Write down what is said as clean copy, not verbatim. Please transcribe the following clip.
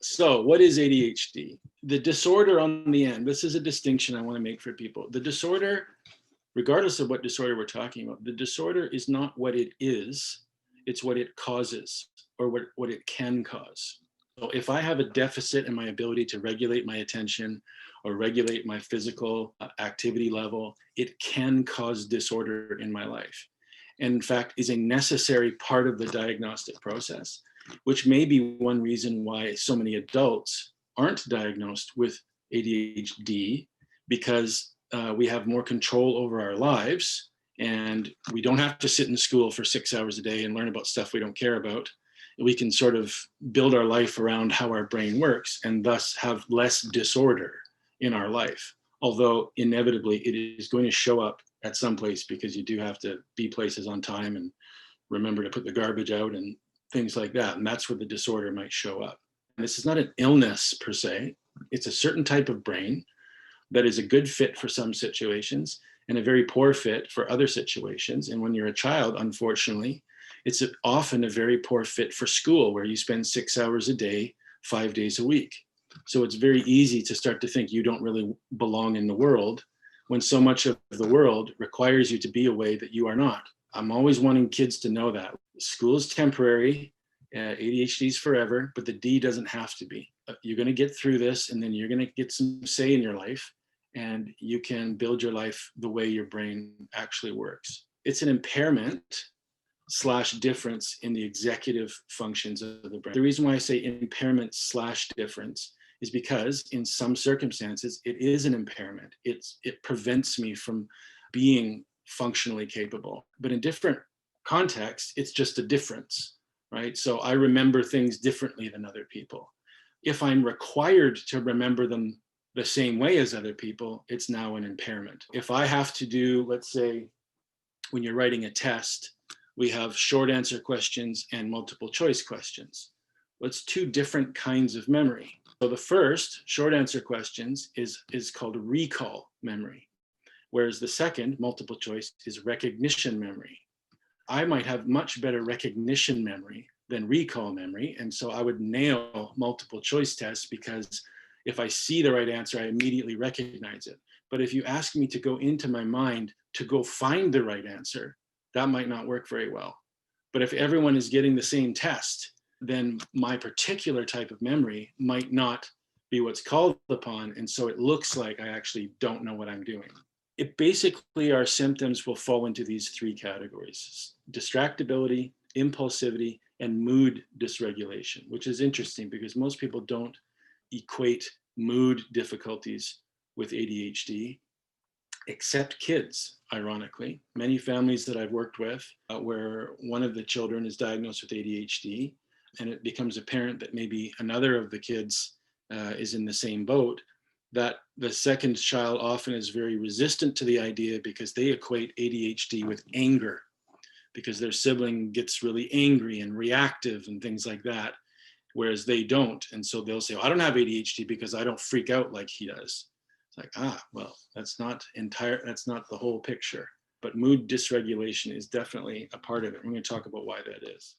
So what is ADHD? The disorder on the end, this is a distinction I want to make for people. The disorder, regardless of what disorder we're talking about, the disorder is not what it is, it's what it causes or what it can cause. So if I have a deficit in my ability to regulate my attention or regulate my physical activity level, it can cause disorder in my life. And in fact, is a necessary part of the diagnostic process, which may be one reason why so many adults aren't diagnosed with ADHD, because we have more control over our lives and we don't have to sit in school for 6 hours a day and learn about stuff we don't care about. We can sort of build our life around how our brain works and thus have less disorder in our life. Although inevitably it is going to show up at some place, because you do have to be places on time and remember to put the garbage out and things like that. And that's where the disorder might show up. And this is not an illness per se. It's a certain type of brain that is a good fit for some situations and a very poor fit for other situations. And when you're a child, unfortunately, it's often a very poor fit for school, where you spend 6 hours a day, 5 days a week. So it's very easy to start to think you don't really belong in the world, when so much of the world requires you to be a way that you are not. I'm always wanting kids to know that school is temporary, ADHD is forever, but the D doesn't have to be. You're going to get through this, and then you're going to get some say in your life, and you can build your life the way your brain actually works. It's an impairment / difference in the executive functions of the brain. The reason why I say impairment / difference is because in some circumstances, it is an impairment. It prevents me from being functionally capable. But in different contexts, it's just a difference, right? So I remember things differently than other people. If I'm required to remember them the same way as other people, it's now an impairment. If I have to do, let's say, when you're writing a test, we have short answer questions and multiple choice questions. Well, it's two different kinds of memory. So the first, short answer questions, is called recall memory, whereas the second, multiple choice, is recognition memory. I might have much better recognition memory than recall memory, and so I would nail multiple choice tests because if I see the right answer, I immediately recognize it. But if you ask me to go into my mind to go find the right answer, that might not work very well. But if everyone is getting the same test, then my particular type of memory might not be what's called upon. And so it looks like I actually don't know what I'm doing. It basically, our symptoms will fall into these three categories: distractibility, impulsivity, and mood dysregulation, which is interesting because most people don't equate mood difficulties with ADHD, except kids, ironically. Many families that I've worked with where one of the children is diagnosed with ADHD, and it becomes apparent that maybe another of the kids is in the same boat, that the second child often is very resistant to the idea because they equate ADHD with anger, because their sibling gets really angry and reactive and things like that, whereas they don't. And so they'll say, oh, I don't have ADHD because I don't freak out like he does. It's like, well, that's not the whole picture. But mood dysregulation is definitely a part of it. We're going to talk about why that is.